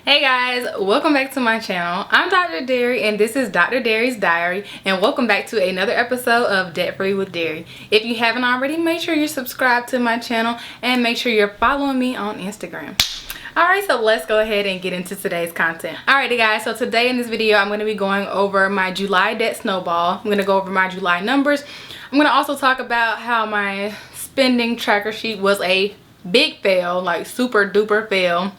Hey guys, welcome back to my channel. I'm Dr. Derri and this is Dr. Derri's Diary, and welcome back to another episode of Debt Free with Derri. If you haven't already, make sure you're subscribed to my channel and make sure you're following me on Instagram. Alright, so let's go ahead and get into today's content. Alrighty guys, so today in this video I'm going to be going over my July debt snowball. I'm going to go over my July numbers. I'm going to also talk about how my spending tracker sheet was a big fail, like super duper fail.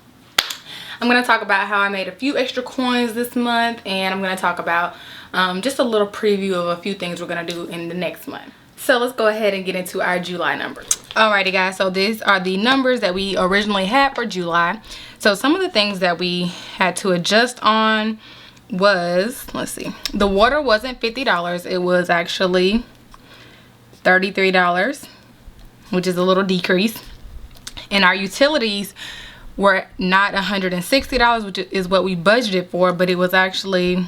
I'm going to talk about how I made a few extra coins this month, and I'm going to talk about just a little preview of a few things we're going to do in the next month. So let's go ahead and get into our July numbers. Alrighty guys, so these are the numbers that we originally had for July. So some of the things that we had to adjust on was, let's see, the water wasn't $50, it was actually $33, which is a little decrease. And our utilities were not $160, which is what we budgeted for, but it was actually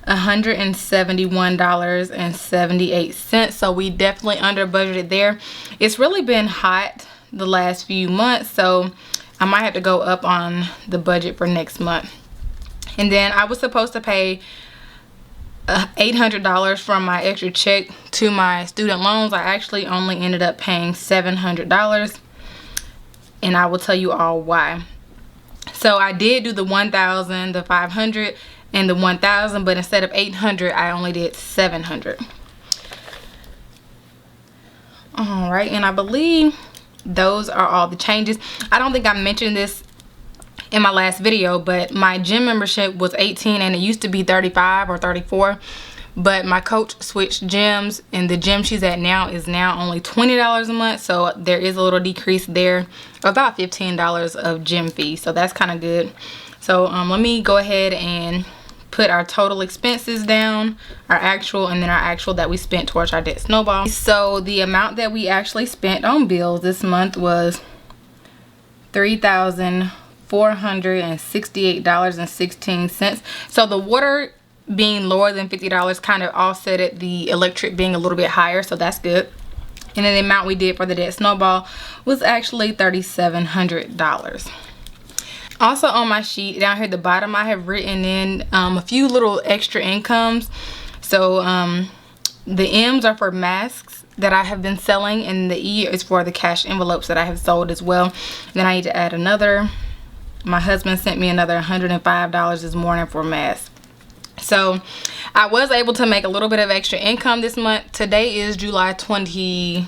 $171.78. So we definitely under budgeted there. It's really been hot the last few months, so I might have to go up on the budget for next month. And then I was supposed to pay $800 from my extra check to my student loans. I actually only ended up paying $700. And I will tell you all why. So I did do the 1,000, the 500, and the 1,000, but instead of 800, I only did 700. All right, and I believe those are all the changes. I don't think I mentioned this in my last video, but my gym membership was $18 and it used to be $35 or $34. But my coach switched gyms, and the gym she's at now is now only $20 a month. So there is a little decrease there, about $15 of gym fee. So that's kind of good. So let me go ahead and put our total expenses down, our actual, and then our actual that we spent towards our debt snowball. So the amount that we actually spent on bills this month was $3,468.16. So the water being lower than $50 kind of offset the electric being a little bit higher, so that's good. And then the amount we did for the debt snowball was actually $3,700. Also on my sheet down here at the bottom, I have written in a few little extra incomes. So the M's are for masks that I have been selling, and the E is for the cash envelopes that I have sold as well. Then I need to add another. My husband sent me another $105 this morning for masks. So I was able to make a little bit of extra income this month. Today is July 27th,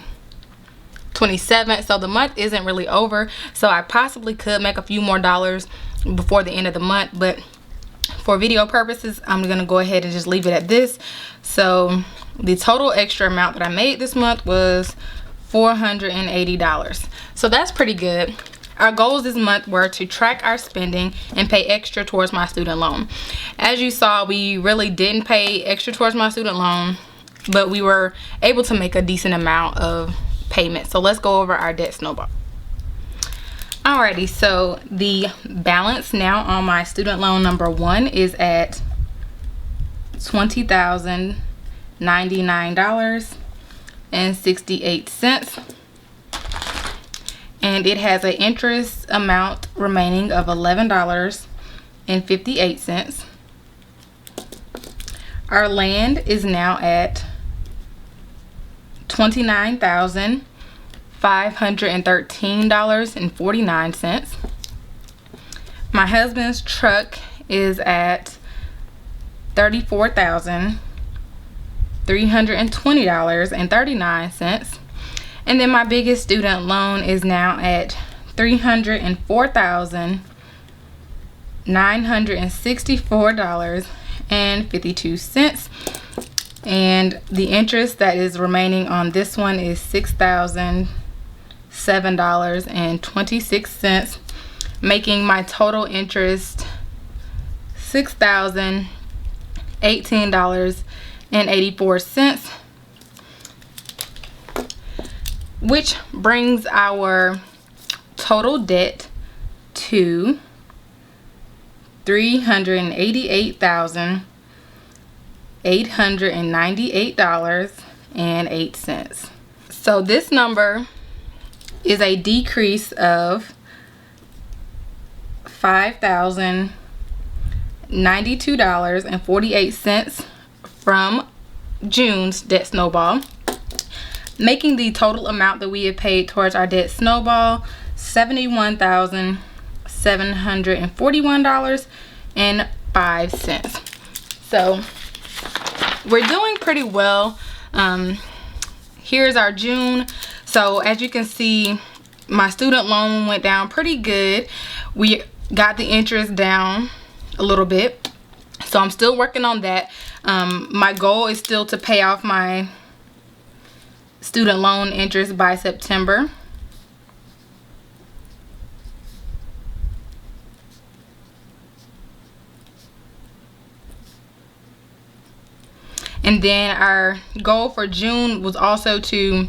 so the month isn't really over. So I possibly could make a few more dollars before the end of the month, but for video purposes, I'm gonna go ahead and just leave it at this. So the total extra amount that I made this month was $480. So that's pretty good. Our goals this month were to track our spending and pay extra towards my student loan. As you saw, we really didn't pay extra towards my student loan, but we were able to make a decent amount of payments. So let's go over our debt snowball. Alrighty, so the balance now on my student loan number 1 is at $20,099.68. And it has an interest amount remaining of $11.58. Our land is now at $29,513.49. My husband's truck is at $34,320.39. And then my biggest student loan is now at $304,964.52. And the interest that is remaining on this one is $6,007.26, making my total interest $6,018.84. Which brings our total debt to $388,898.08. So this number is a decrease of $5,092.48 from June's debt snowball, making the total amount that we have paid towards our debt snowball $71,741.05. So we're doing pretty well. Here's our June. So as you can see, my student loan went down pretty good. We got the interest down a little bit, so I'm still working on that. My goal is still to pay off my student loan interest by September. And then our goal for June was also to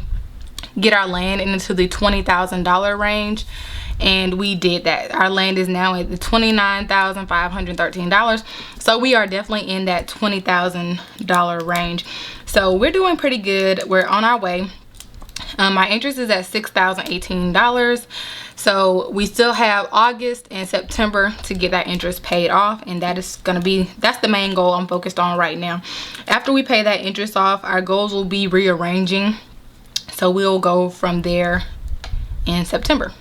get our land into the $20,000 range, and we did that. Our land is now at the $29,513, so we are definitely in that $20,000 range. So we're doing pretty good. We're on our way. My interest is at $6,018, so we still have August and September to get that interest paid off, and that's the main goal I'm focused on right now. After we pay that interest off, our goals will be rearranging, so we'll go from there in September.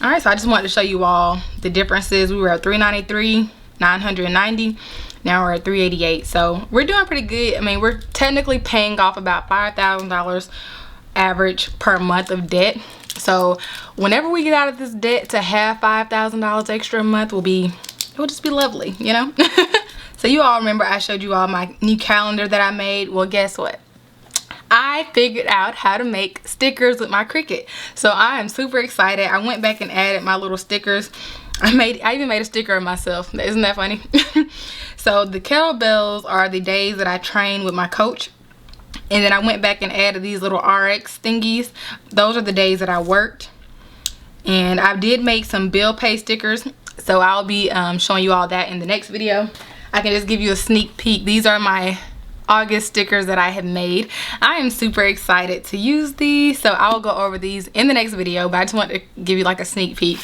All right, so I just wanted to show you all the differences. We were at $393, $990. Now we're at $388. So we're doing pretty good. I mean, we're technically paying off about $5,000 average per month of debt. So whenever we get out of this debt, to have $5,000 extra a month will just be lovely, you know. So you all remember I showed you all my new calendar that I made. Well, guess what? I figured out how to make stickers with my Cricut. So I am super excited. I went back and added my little stickers. I even made a sticker of myself. Isn't that funny? So the kettlebells are the days that I train with my coach. And then I went back and added these little RX thingies. Those are the days that I worked. And I did make some bill pay stickers. So I'll be showing you all that in the next video. I can just give you a sneak peek. These are my August stickers that I have made. I am super excited to use these, so I will go over these in the next video, but I just want to give you like a sneak peek.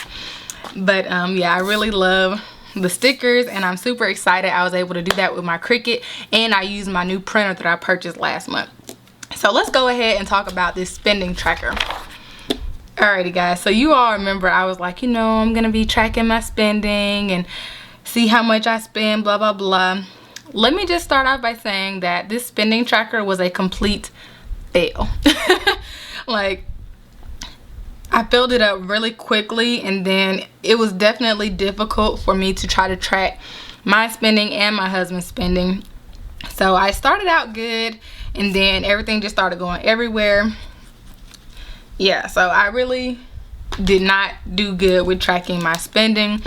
But yeah, I really love the stickers, and I'm super excited I was able to do that with my Cricut, and I used my new printer that I purchased last month. So let's go ahead and talk about this spending tracker. Alrighty guys, so you all remember I was like, you know, I'm gonna be tracking my spending and see how much I spend, blah blah blah. Let me just start off by saying that this spending tracker was a complete fail. Like, I filled it up really quickly, and then it was definitely difficult for me to try to track my spending and my husband's spending. So I started out good, and then everything just started going everywhere. Yeah, so I really did not do good with tracking my spending.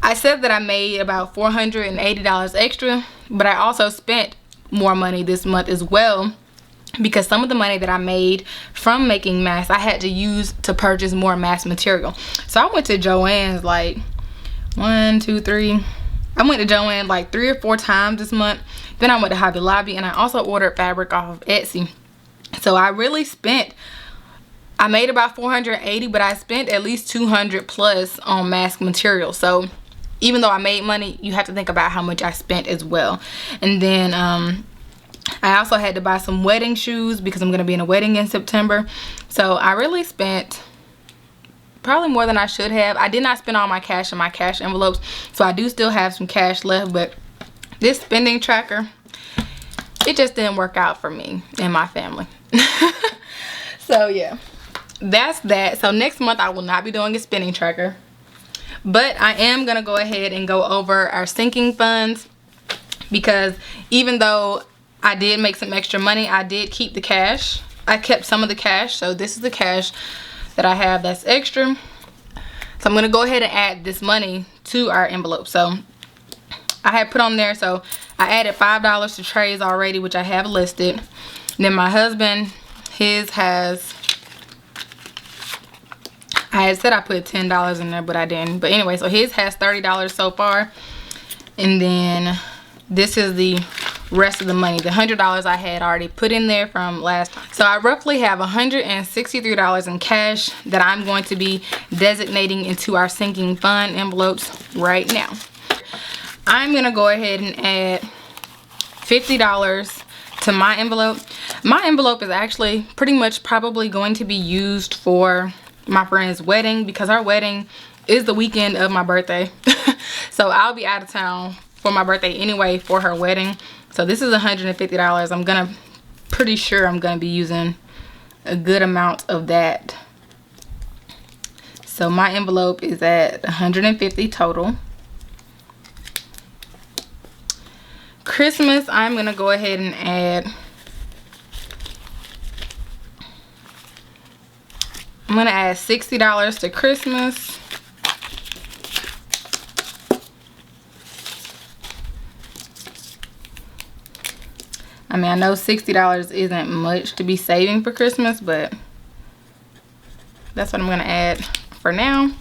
I said that I made about $480 extra, but I also spent more money this month as well, because some of the money that I made from making masks I had to use to purchase more mask material. So I went to Joann's like I went to Joann like 3 or 4 times this month. Then I went to Hobby Lobby, and I also ordered fabric off of Etsy. So I really spent, I made about $480, but I spent at least $200 plus on mask material. So even though I made money, you have to think about how much I spent as well. And then I also had to buy some wedding shoes because I'm going to be in a wedding in September. So I really spent probably more than I should have. I did not spend all my cash in my cash envelopes, so I do still have some cash left. But this spending tracker, it just didn't work out for me and my family. So yeah, that's that. So next month I will not be doing a spending tracker, but I am gonna go ahead and go over our sinking funds, because even though I did make some extra money, I did keep the cash. I kept some of the cash, so this is the cash that I have that's extra. So I'm gonna go ahead and add this money to our envelope. So I had put on there, so I added $5 to trays already, which I have listed. And then my husband, his has, I had said I put $10 in there, but I didn't. But anyway, so his has $30 so far. And then this is the rest of the money. The $100 I had already put in there from last time. So I roughly have $163 in cash that I'm going to be designating into our sinking fund envelopes right now. I'm gonna go ahead and add $50 to my envelope. My envelope is actually pretty much probably going to be used for my friend's wedding, because our wedding is the weekend of my birthday. So I'll be out of town for my birthday anyway for her wedding. So this is $150. I'm pretty sure I'm gonna be using a good amount of that. So my envelope is at $150 total. Christmas, I'm gonna go ahead and add, I'm gonna add $60 to Christmas. I mean, I know $60 isn't much to be saving for Christmas, but that's what I'm gonna add for now.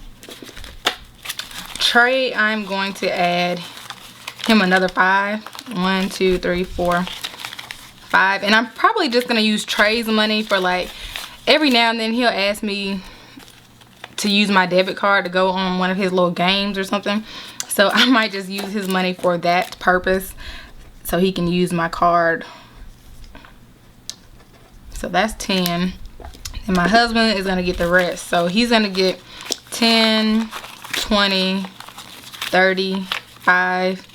Trey, I'm going to add him another $5. 1, 2, 3, 4, 5. And I'm probably just gonna use Trey's money for, like, every now and then he'll ask me to use my debit card to go on one of his little games or something. So I might just use his money for that purpose, so he can use my card. So that's 10. And my husband is gonna get the rest. So he's gonna get 10, 20, 30, 5,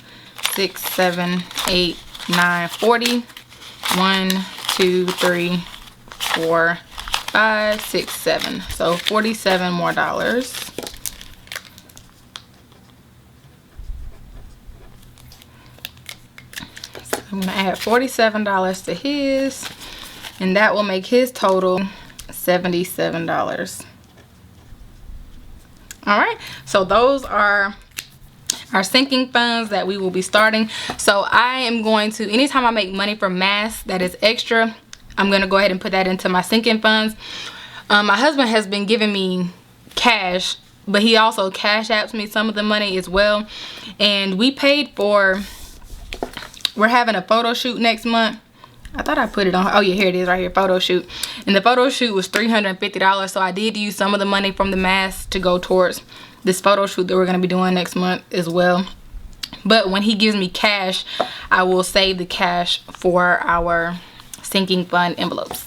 6, 7, 8, 9, 40. 1, 2, 3, 4, 5, 6, 7. So $47 more. So I'm gonna add $47 to his, and that will make his total $77. All right, so those are our sinking funds that we will be starting. So I am going to, anytime I make money from masks that is extra, I'm going to go ahead and put that into my sinking funds. My husband has been giving me cash, but he also cash apps me some of the money as well. And we paid for, we're having a photo shoot next month. I thought I put it on, oh yeah, here it is right here, photo shoot. And the photo shoot was $350, so I did use some of the money from the mask to go towards this photo shoot that we're going to be doing next month as well. But when he gives me cash, I will save the cash for our sinking fund envelopes.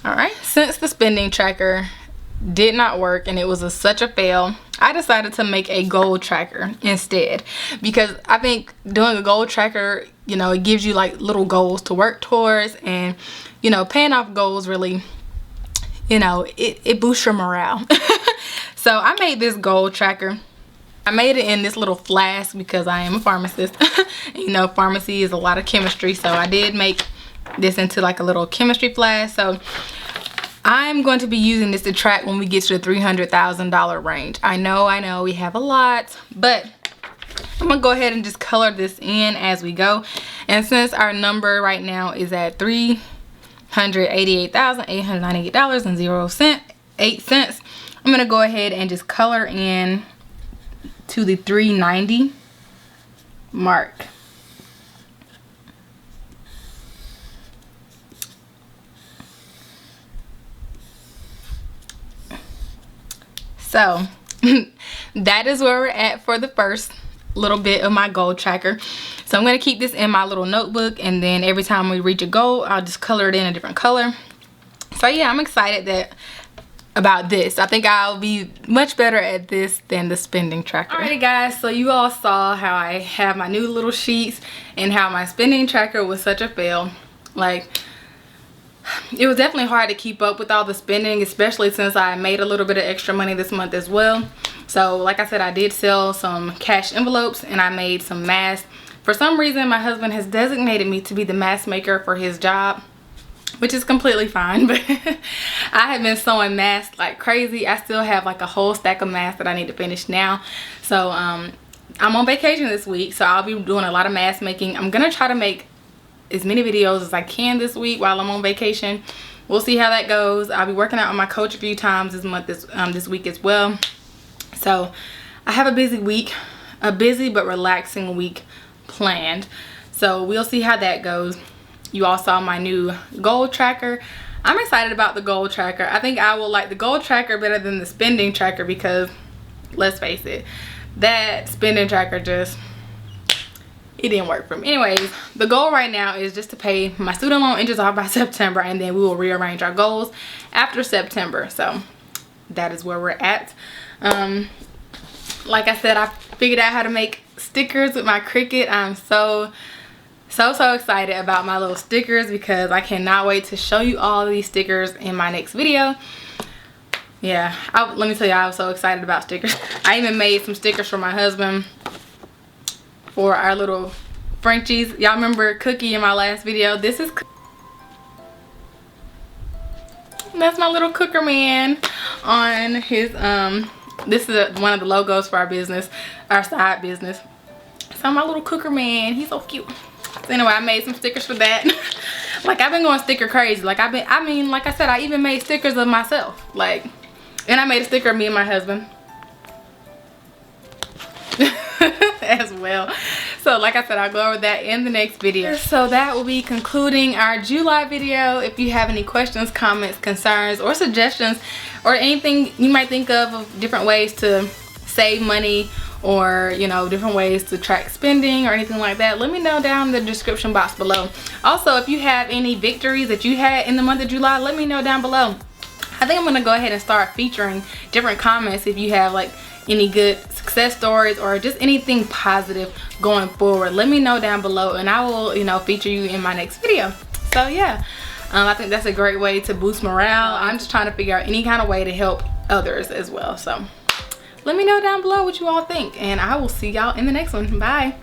All right, since the spending tracker did not work and it was such a fail, I decided to make a goal tracker instead, because I think doing a goal tracker, you know, it gives you like little goals to work towards, and you know, paying off goals really, you know, it boosts your morale. So I made this goal tracker. I made it in this little flask because I am a pharmacist. You know, pharmacy is a lot of chemistry, so I did make this into like a little chemistry flask. So I'm going to be using this to track when we get to the $300,000 range. I know we have a lot, but I'm gonna go ahead and just color this in as we go. And since our number right now is at $388,898.08, I'm gonna go ahead and just color in to the 390 mark. So that is where we're at for the first little bit of my goal tracker. So I'm going to keep this in my little notebook, and then every time we reach a goal, I'll just color it in a different color. So yeah, I'm excited about this. I think I'll be much better at this than the spending tracker. Alrighty guys, so you all saw how I have my new little sheets and how my spending tracker was such a fail. Like, it was definitely hard to keep up with all the spending, especially since I made a little bit of extra money this month as well. So like I said, I did sell some cash envelopes and I made some masks. For some reason, my husband has designated me to be the mask maker for his job, which is completely fine. But I have been sewing masks like crazy. I still have like a whole stack of masks that I need to finish now. So I'm on vacation this week, so I'll be doing a lot of mask making. I'm gonna try to make as many videos as I can this week while I'm on vacation. We'll see how that goes. I'll be working out with my coach a few times this week as well. So I have a busy week, a busy but relaxing week planned. So we'll see how that goes. You all saw my new goal tracker. I'm excited about the goal tracker. I think I will like the goal tracker better than the spending tracker, because let's face it, that spending tracker just, it didn't work for me. Anyways, the goal right now is just to pay my student loan interest off by September, and then we will rearrange our goals after September. So that is where we're at. Like I said, I figured out how to make stickers with my Cricut. I'm so excited about my little stickers, because I cannot wait to show you all of these stickers in my next video. Yeah, let me tell you, I was so excited about stickers. I even made some stickers for my husband for our little Frenchies. Y'all remember Cookie in my last video? This is, that's my little cooker man on his this is one of the logos for our business, our side business. So my little cooker man, he's so cute. So anyway, I made some stickers for that. Like, I've been going sticker crazy. Like, I mean, like I said, I even made stickers of myself. Like, and I made a sticker of me and my husband as well. So like I said, I'll go over that in the next video. So that will be concluding our July video. If you have any questions, comments, concerns, or suggestions, or anything you might think of different ways to save money, or you know, different ways to track spending or anything like that, let me know down in the description box below. Also, if you have any victories that you had in the month of July, let me know down below. I think I'm gonna go ahead and start featuring different comments if you have like any good success stories or just anything positive going forward. Let me know down below, and I will, you know, feature you in my next video. So yeah, I think that's a great way to boost morale. I'm just trying to figure out any kind of way to help others as well. So let me know down below what you all think, and I will see y'all in the next one. Bye.